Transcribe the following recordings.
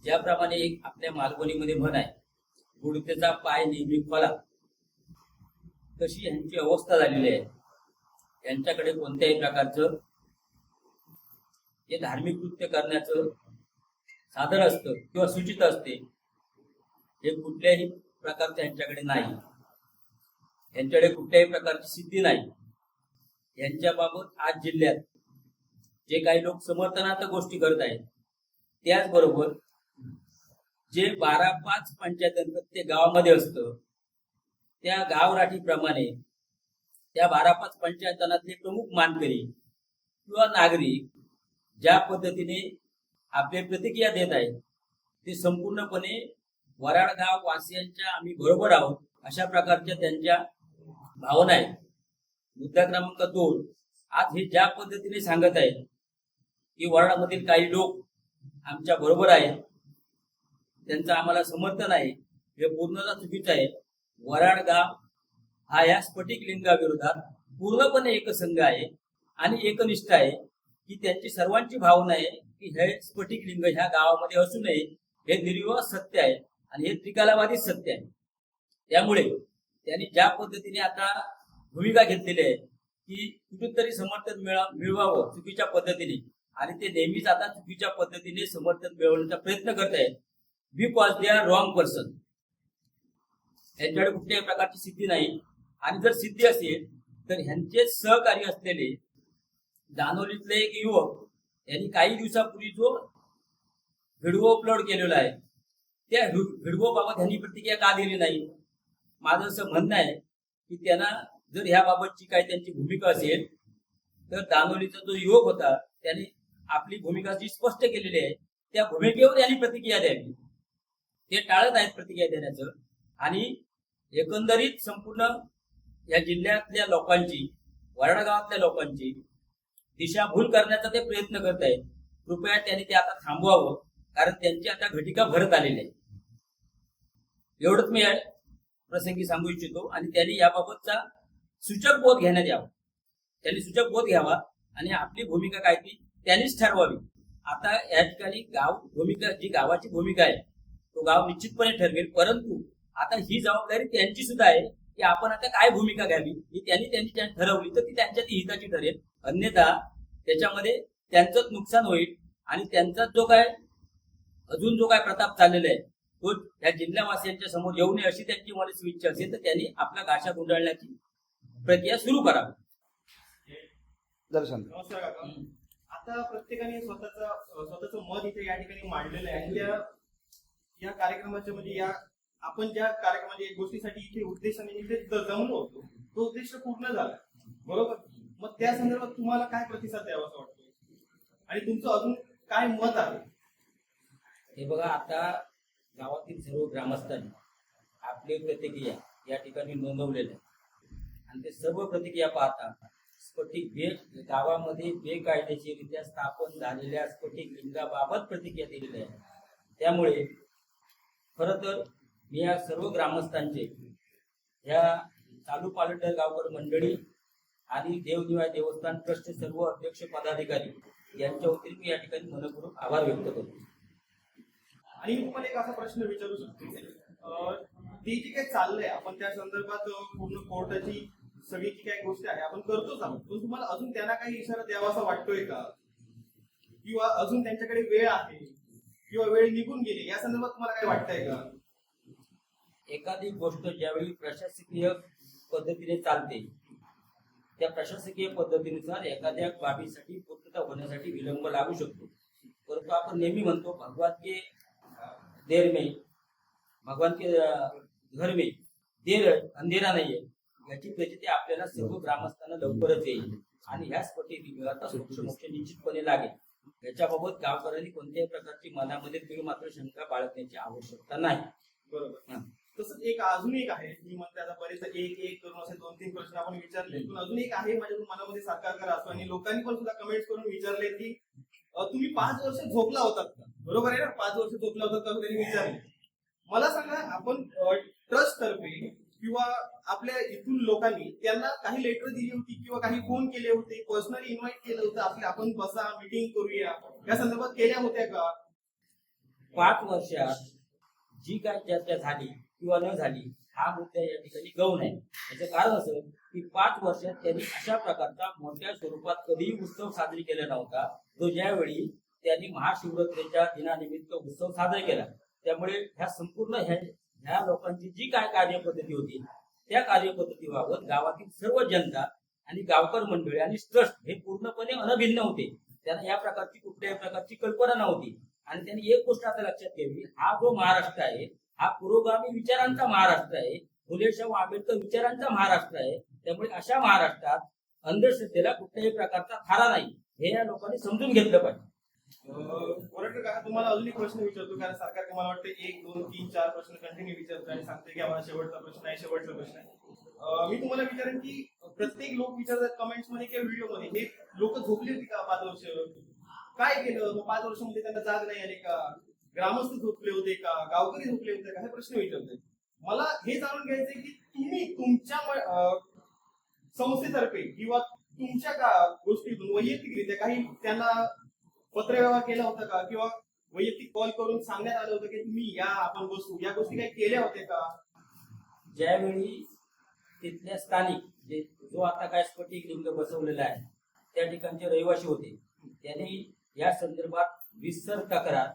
ज्याप्रमाणे एक आपल्या मालवणीमध्ये म्हण आहे, गुडघ्याचा पाय नेहमी खोला, तशी यांची अवस्था झालेली आहे. यांच्याकडे कोणत्याही प्रकारचं जे धार्मिक कृत्य करण्याचं साधन असतं किंवा सूचित असते, हे कुठल्याही प्रकारचं यांच्याकडे नाही. यांच्याकडे कुठल्याही प्रकारची सिद्धी नाही. यांच्याबाबत आज जिल्ह्यात जे काही लोक समर्थनार्थ गोष्टी करत आहेत, त्याचबरोबर जे 12-5 पंचायत प्रत्येक गावामध्ये असतं, त्या गावराठीप्रमाणे त्या 12-5 पंचायतांतले प्रमुख मानकरी किंवा नागरिक ज्या पद्धतीने आपले प्रतिक्रिया देत आहेत, ते संपूर्णपणे वराड गाव वासियांच्या आम्ही बरोबर आहोत अशा प्रकारच्या त्यांच्या भावना आहेत. मुद्दा क्रमांक 2, आज हे ज्या पद्धतीने सांगत आहेत की वराडामधील काही लोक आमच्या बरोबर आहेत, त्यांचं आम्हाला समर्थन आहे, हे पूर्णतः चुकीचं आहे. वराड गाव हा या स्फटिक लिंगाविरोधात पूर्णपणे एकसंघ आहे आणि एकनिष्ठ आहे, की त्यांची सर्वांची भावना आहे की हे स्फटिक लिंग ह्या गावामध्ये असू नये. हे निर्विवाद सत्य आहे आणि हे त्रिकालवादी सत्य आहे. त्यामुळे त्यांनी ज्या पद्धतीने आता भूमिका घेतलेली आहे की कुठेतरी समर्थन मिळवावं चुकीच्या पद्धतीने, आणि ते नेहमीच आता चुकीच्या पद्धतीने समर्थन मिळवण्याचा प्रयत्न करत आहेत, because they are wrong person. यांच्याकडे कुठल्याही प्रकारची सिद्धी नाही. आणि जर सिद्धी असेल तर ह्यांचे सहकारी असलेले दानोलीतले एक युवक यांनी काही दिवसापूर्वी जो व्हिडिओ अपलोड केलेला आहे, त्या व्हिडिओ बाबत ह्यांनी प्रतिक्रिया का दिली नाही? माझं असं म्हणणं आहे की त्यांना जर ह्याबाबतची काही त्यांची भूमिका असेल तर दानोलीचा जो युवक होता त्याने आपली भूमिका जी स्पष्ट केलेली आहे त्या भूमिकेवर यांनी प्रतिक्रिया द्यावी. ते टाळत आहेत प्रतिक्रिया देण्याचं, आणि एकंदरीत संपूर्ण या जिल्ह्यातल्या लोकांची, वराडा गावातल्या लोकांची दिशाभूल करण्याचा ते प्रयत्न करत आहेत. कृपया त्यांनी ते आता थांबवावं, कारण त्यांची आता घटिका भरत आलेली आहे. एवढंच मी प्रसंगी सांगू इच्छितो. आणि त्यांनी याबाबतचा सूचक बोध घेण्यात यावा. त्यांनी सूचक बोध घ्यावा आणि आपली भूमिका काय ती त्यांनीच ठरवावी. आता या ठिकाणी भूमिका जी गावाची भूमिका आहे तो गाव निश्चितपणे ठरवेल, परंतु आता ही जबाबदारी त्यांची सुद्धा आहे की आपण आता काय भूमिका घ्यावी. ही त्यांनी ठरवली तर ती त्यांच्या हिताची ठरेल, अन्यथा त्याच्यामध्ये त्यांचंच नुकसान होईल आणि त्यांचा जो काय अजून जो काय प्रताप चाललेला आहे तो या जिल्हावासियांच्या समोर येऊ नये अशी त्यांची मनस्वी इच्छा असेल तर त्यांनी आपला गाशा गुंडाळण्याची प्रक्रिया सुरू करावी. दर्शन नमस्कार काका. आता प्रत्येकाने स्वतःचं मत इथे या ठिकाणी मांडलेलं आहे आणि या कार्यक्रमाच्या म्हणजे आपण ज्या कार्यक्रमाच्या गोष्टीसाठी इथे उद्देशाने इथे जमलो होतो तो उद्देश पूर्ण झाला, बरोबर. मग त्या संदर्भात तुम्हाला काय प्रतिसाद द्यावा असं वाटतो आणि तुमचं अजून काय मत आहे? हे बघा, आता गावातील सर्व ग्रामस्थांनी आपली प्रतिक्रिया या ठिकाणी नोंदवलेल्या आहे आणि ते सर्व प्रतिक्रिया पाहता स्फटिक गावामध्ये बेकायदेशीररित्या स्थापन झालेल्या स्फटिक लिंगाबाबत प्रतिक्रिया दिलेली आहे. त्यामुळे खरं तर मी या सर्व ग्रामस्थांचे, या चालू पालटण गावकर मंडळी आणि देवनिवाय देवस्थान ट्रस्टचे सर्व अध्यक्ष पदाधिकारी यांच्या वतीने मी या ठिकाणी मनपूर्वक आभार व्यक्त करतो. आणि तुम्हाला एक असा प्रश्न विचारू शकतो, ते जे काही चाललंय आपण त्या संदर्भात पूर्ण कोर्टाची सगळी जी काही गोष्ट आहे आपण करतोच आहोत, पण तुम्हाला अजून त्यांना काही इशारा द्यावा असा वाटतोय का, किंवा अजून त्यांच्याकडे वेळ आहे किंवा वेळ निघून गेली या संदर्भात तुम्हाला काय वाटतंय का? एखादी गोष्ट ज्यावेळी प्रशासकीय पद्धतीने चालते त्या प्रशासकीय पद्धतीनुसार एखाद्या बाबीसाठी पूर्तता होण्यासाठी विलंब लागू शकतो, परंतु आपण नेहमी म्हणतो भगवान के देर में, भगवान के घर में देर अंधेरा नाहीये. याची प्रचिती आपल्याला सर्व ग्रामस्थांना लवकरच येईल आणि ह्याच पद्धतीने मोक्ष निश्चितपणे लागेल. याच्याबाबत गावकऱ्यांनी कोणत्याही प्रकारची मनामध्ये तुम्ही मात्र शंका बाळगण्याची आवश्यकता नाही. बरोबर. तसंच अजून एक आहे, मी म्हणते आता बरेच एक करून असे 2-3 प्रश्न आपण विचारले, पण अजून एक आहे माझ्या मनामध्ये साकार करा असतो आणि लोकांनी पण सुद्धा कमेंट्स करून विचारले की तुम्ही 5 वर्ष झोपला होतात का? बरोबर आहे ना, 5 वर्ष झोपला होतात का त्यांनी विचारले. मला सांगा, आपण ट्रस्ट तर्फे किंवा आपल्या इथून लोकांनी त्यांना काही लेटर दिली होती किंवा काही फोन केले होते, पर्सनली इन्व्हाइट केलं होतं आपण बसा मीटिंग करूया या संदर्भात केल्या होत्या का? 5 वर्षात जी काय चर्चा झाली किंवा न झाली हा मुद्दा या ठिकाणी गौण आहे. याचं कारण असं की 5 वर्षात त्यांनी अशा प्रकारचा मोठ्या स्वरूपात कधीही उत्सव साजरी केला नव्हता, जो ज्यावेळी त्यांनी महाशिवरात्रीच्या दिनानिमित्त उत्सव साजरा केला. त्यामुळे ह्या संपूर्ण ह्या लोकांची जी काय कार्यपद्धती होती त्या कार्यपद्धतीबाबत गावातील सर्व जनता आणि गावकर मंडळी आणि ट्रस्ट हे पूर्णपणे अनभिन्न होते. त्यांना या प्रकारची कुठल्याही प्रकारची कल्पना नव्हती. आणि त्यांनी एक गोष्ट आता लक्षात घ्यावी, हा जो महाराष्ट्र आहे हा पुरोगामी विचारांचा महाराष्ट्र आहे, फुलेशाह आंबेडकर विचारांचा महाराष्ट्र आहे. त्यामुळे अशा महाराष्ट्रात अंधश्रद्धेला कुठल्याही प्रकारचा थारा नाही, हे या लोकांनी समजून घेतलं पाहिजे. कोरटकर काका, तुम्हाला अजून एक प्रश्न विचारतो, कारण सरकार मला वाटतं 1, 2, 3, 4 प्रश्न कंटिन्यू विचारतो आणि सांगते की आम्हाला शेवटचा प्रश्न आहे, शेवटचा प्रश्न आहे. मी तुम्हाला विचारेन की प्रत्येक लोक विचारतात कमेंट्स मध्ये किंवा व्हिडिओ मध्ये, हे लोक झोपली होती का 5 वर्ष? काय केलं 5 वर्षामध्ये? त्यांना जाग नाही आली का? ग्रामस्थ झोपले होते का? गावकरी झोपले होते का? हे प्रश्न विचारतात. मला हे जाणून घ्यायचंय की तुम्ही तुमच्या संस्थेतर्फे किंवा तुमच्या गोष्टीतून वैयक्तिकरित्या काही त्यांना पत्रव्यवहार केला होता का, किंवा वैयक्तिक कॉल करून सांगण्यात आलं होतं की तुम्ही या, आपण बसू, या गोष्टी काही केल्या होत्या का? ज्यावेळी तिथल्या स्थानिक जो आता काय स्फटिक लिंग बसवलेला आहे त्या ठिकाणचे रहिवासी होते, त्यांनी या संदर्भात विस्तर तक्रार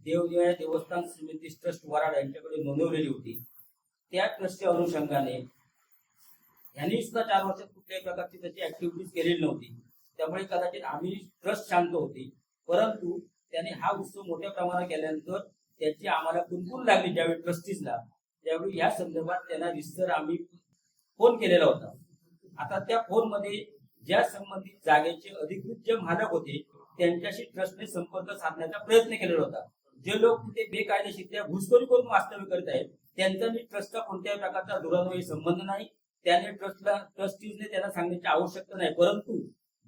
देवदेव देवस्थान समिती ट्रस्ट वराड यांच्याकडे नोंदवलेली होती. त्या ट्रस्टच्या अनुषंगाने यांनी सुद्धा 4 वर्षात कुठल्याही प्रकारची त्याची ऍक्टिव्हिटीज केलेली नव्हती. त्यामुळे कदाचित आम्ही ट्रस्ट शांत होती, परंतु त्यांनी हा उत्सव मोठ्या प्रमाणात केल्यानंतर त्याची आम्हाला कुणकुण लागली ज्यावेळी ट्रस्टीजला, त्यावेळी या संदर्भात त्यांना विस्तर आम्ही फोन केलेला होता. आता त्या फोनमध्ये ज्या संबंधित जागेचे अधिकृत जे मालक होते त्यांच्याशी ट्रस्टने संपर्क साधण्याचा प्रयत्न केलेला होता. जे लोक तिथे बेकायदेशीर घुसखोरी करून वास्तव्य करत आहेत त्यांचा ट्रस्टचा कोणत्याही प्रकारचा दुरान्वयी संबंध नाही. त्याने ट्रस्टीजने त्यांना सांगण्याची आवश्यकता नाही. परंतु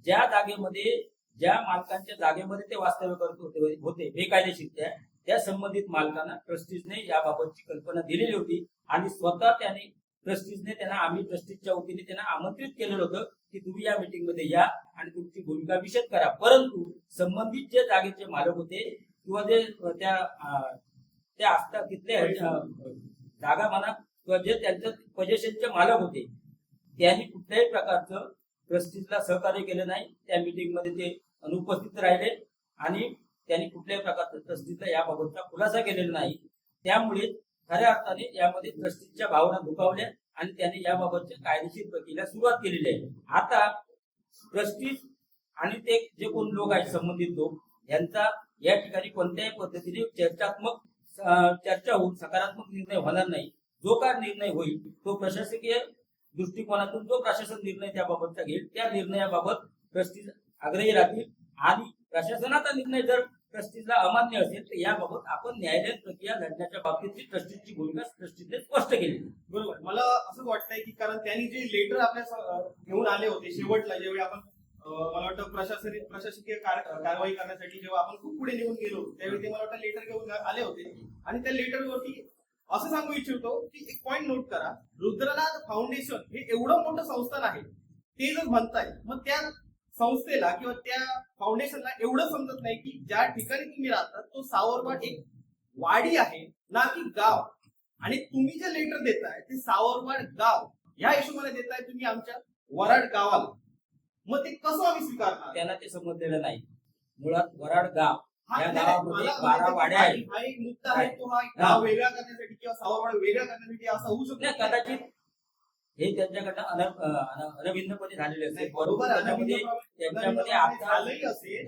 ज्या जागेमध्ये, ज्या मालकांच्या जागेमध्ये ते वास्तव्य करत होते बेकायदेशीर, त्या संबंधित मालकांना ट्रस्टीजने याबाबतची कल्पना दिलेली होती आणि स्वतः त्याने ट्रस्टीजने त्यांना, आम्ही ट्रस्टीजच्या वतीने त्यांना आमंत्रित केलेलं होतं की तुम्ही या मीटिंग मध्ये या आणि तुमची भूमिका विशद करा. परंतु संबंधित जे जागेचे मालक होते किंवा जे त्या असता तिथले जागा म्हणा किंवा जे त्यांच्या पोझिशनचे मालक होते त्यांनी कुठल्याही प्रकारचं ट्रस्टीजला सहकार्य केलं नाही. त्या मीटिंग मध्ये ते अनुपस्थित राहिले आणि त्यांनी कुठल्याही प्रकारचं ट्रस्टीजला याबाबतचा खुलासा केलेला नाही. त्यामुळे खऱ्या अर्थाने यामध्ये ट्रस्टीजच्या भावना दुखावल्या आणि त्यांनी याबाबतच्या कायदेशीर प्रक्रियेला सुरुवात केलेली आहे. आता ट्रस्टीज आणि ते जे कोण लोक आहेत संबंधित लोक यांचा या ठिकाणी कोणत्याही पद्धतीने चर्चा होऊन सकारात्मक निर्णय होणार नाही. जो काय निर्णय होईल तो प्रशासकीय दृष्टिकोनातून जो प्रशासन निर्णय त्याबाबतचा घेईल त्या निर्णयाबाबत ट्रस्टीज आग्रही राहतील आणि प्रशासनाचा निर्णय जर ट्रस्टीजला अमान्य असेल तर याबाबत आपण न्यायालयीन प्रक्रिया लढण्याच्या बाबतीतली ट्रस्टीजची भूमिका ट्रस्टीजने स्पष्ट केली. बरोबर. मला असं वाटतंय की कारण त्यांनी जे लेटर आपल्या घेऊन आले होते शेवटला, ज्यावेळी आपण मला वाटतं प्रशासकीय कारवाई करण्यासाठी जेव्हा आपण खूप पुढे निघून गेलो त्यावेळी ते मला वाटतं लेटर घेऊन आले होते आणि त्या लेटरवरती असं सांगू इच्छितो की एक पॉइंट नोट करा, रुद्रनाथ फाउंडेशन हे एवढं मोठं संस्थान आहे, ते जर म्हणताय मग त्या संस्थेला किंवा त्या फाउंडेशनला एवढं समजत नाही की ज्या ठिकाणी तुम्ही राहतात तो सावरवाड एक वाडी आहे ना की गाव, आणि तुम्ही जे लेटर देताय ते सावरवाड गाव या हिशोबाने देताय तुम्ही आमच्या वराड गावाला, मग ते कसं आम्ही स्वीकारणार? त्यांना ते समजलेलं नाही. मुळात वराड गाव या गावामध्ये 12 वाड्या आहेत. हा एक मुद्दा आहे, तो हा गाव वेगळा करण्यासाठी किंवा सावरवाड वेगळा करण्यासाठी असं होऊ शकतं. कदाचित हे त्यांच्याकडनं अनभिन्नपणे झालेले असेल. बरोबर. त्यांच्यामध्ये आता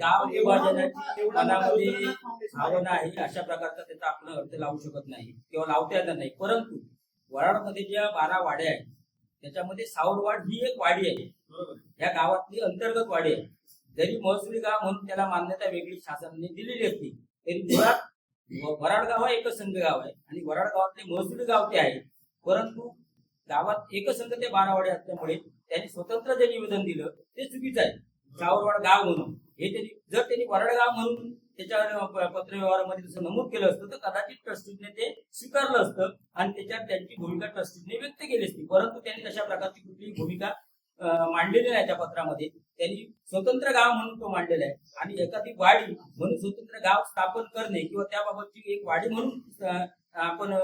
गाव विभाजनाची मनामध्ये भावना आहे अशा प्रकारचा त्याचा आपण अर्थ लावू शकत नाही किंवा लावता येणार नाही. परंतु वराडमध्ये ज्या 12 वाड्या आहेत त्याच्यामध्ये सावरवाड ही एक वाडी आहे. या गावातली अंतर्गत वाडी आहे. जरी महसुली गाव म्हणून त्याला मान्यता वेगळी शासनाने दिलेली असती तरी मुळात वराड गाव हा एकसंघ गाव आहे आणि वराड गावातले महसुली गाव ते आहे. परंतु गावात एकसंघ ते 12 वाडे असल्यामुळे त्यांनी स्वतंत्र जे निवेदन दिलं ते चुकीचं आहे. सावरवाड गाव म्हणून हे त्यांनी वराड गाव म्हणून त्याच्या पत्रव्यवहारामध्ये जसं नमूद केलं असतं तर कदाचित ट्रस्टीने ते स्वीकारलं असतं आणि त्याच्यात त्यांची भूमिका ट्रस्टीने व्यक्त केली असती. परंतु त्यांनी तशा प्रकारची कुठलीही भूमिका मांडलेले नाही त्या पत्रामध्ये. त्यांनी स्वतंत्र गाव म्हणून तो मांडलेला आहे आणि एखादी वाडी म्हणून स्वतंत्र गाव स्थापन करणे किंवा त्याबाबतची एक वाडी म्हणून आपण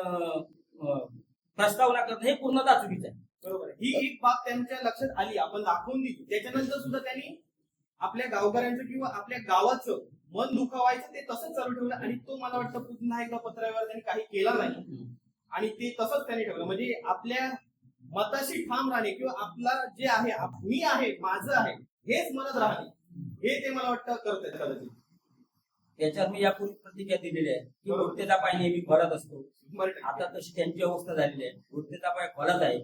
प्रस्तावना करणे हे पूर्णतः चुकीचं आहे. बरोबर आहे. ही एक बाब त्यांच्या लक्षात आली, आपण दाखवून दिली. त्याच्यानंतर सुद्धा त्यांनी आपल्या गावकऱ्यांचं किंवा आपल्या गावाचं मन दुखावायचं ते तसंच चालू ठेवलं आणि तो मला वाटतं पुन्हा एकदा पत्रावर त्यांनी काही केला नाही आणि ते तसंच त्यांनी ठेवलं. म्हणजे आपल्या मताशी ठाम राहणे किंवा आपला जे आहे मी आहे माझं आहे हेच म्हणत राहणे हे ते मला वाटतं करत आहेत कदाचित. त्याच्यात मी यापूर्वी प्रतिक्रिया दिलेली आहे की बुडतेचा पाय नेहमी खोलात असतो. 100% आता तशी त्यांची अवस्था झालेली आहे. बुडतेचा पाय खोलात आहे.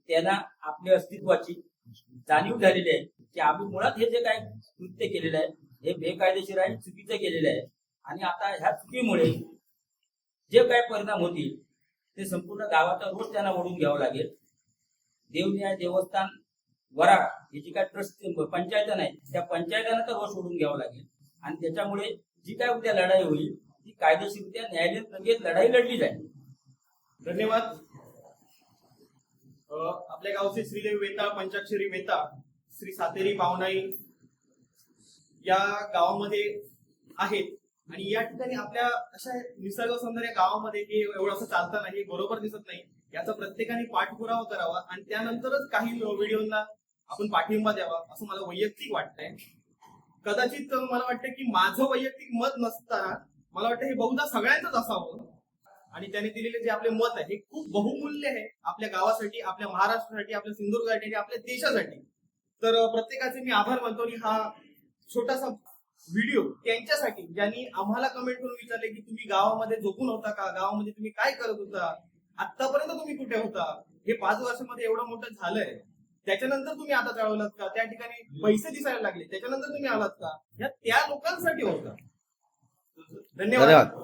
त्यांना आपल्या अस्तित्वाची जाणीव झालेली आहे की आम्ही मुळात हे जे काही कृत्य केलेलं आहे हे बेकायदेशीर आहे, चुकीचं केलेलं आहे आणि आता ह्या चुकीमुळे जे काही परिणाम होतील ते संपूर्ण गावाचा रोष त्यांना ओढून घ्यावा लागेल. देवन्याय देवस्थान वराड ही जी काय ट्रस्ट पंचायत नाही त्या पंचायतांना तर रोष ओढून घ्यावा लागेल आणि त्याच्यामुळे जी काय उद्या लढाई होईल ती कायदेशीररित्या न्यायालयीन प्रक्रियेत लढाई लढली जाईल. धन्यवाद. आपल्या गावचे श्रीदेव वेता, पंचाक्षरी वेता, श्री सातेरी पावनाई या गावामध्ये आहेत आणि या ठिकाणी आपल्या अशा निसर्ग सौंदर्य गावामध्ये हे एवढं असं चालतं नाही, बरोबर दिसत नाही. याचा प्रत्येकाने पाठपुरावा करावा आणि त्यानंतरच काही व्हिडिओना आपण पाठिंबा द्यावा असं मला वैयक्तिक वाटतंय. कदाचित मला वाटतं की माझं वैयक्तिक मत नसताना मला वाटतं हे बहुधा सगळ्यांचंच असावं आणि त्याने दिलेले जे आपले मत आहे हे खूप बहुमूल्य आहे आपल्या गावासाठी, आपल्या महाराष्ट्रासाठी, आपल्या सिंधुदुर्गासाठी, आपल्या देशासाठी. तर प्रत्येकाचे मी आभार मानतो आणि हा छोटासा व्हिडिओ त्यांच्यासाठी ज्यांनी आम्हाला कमेंट करून विचारले की तुम्ही गावामध्ये झोपून होता का, गावामध्ये तुम्ही काय करत होता, आतापर्यंत तुम्ही कुठे होता, हे 5 वर्षामध्ये एवढं मोठं झालंय, त्याच्यानंतर तुम्ही आता चालवलात का, त्या ठिकाणी पैसे दिसायला लागले त्याच्यानंतर तुम्ही आलात का, या त्या लोकांसाठी होता. धन्यवाद.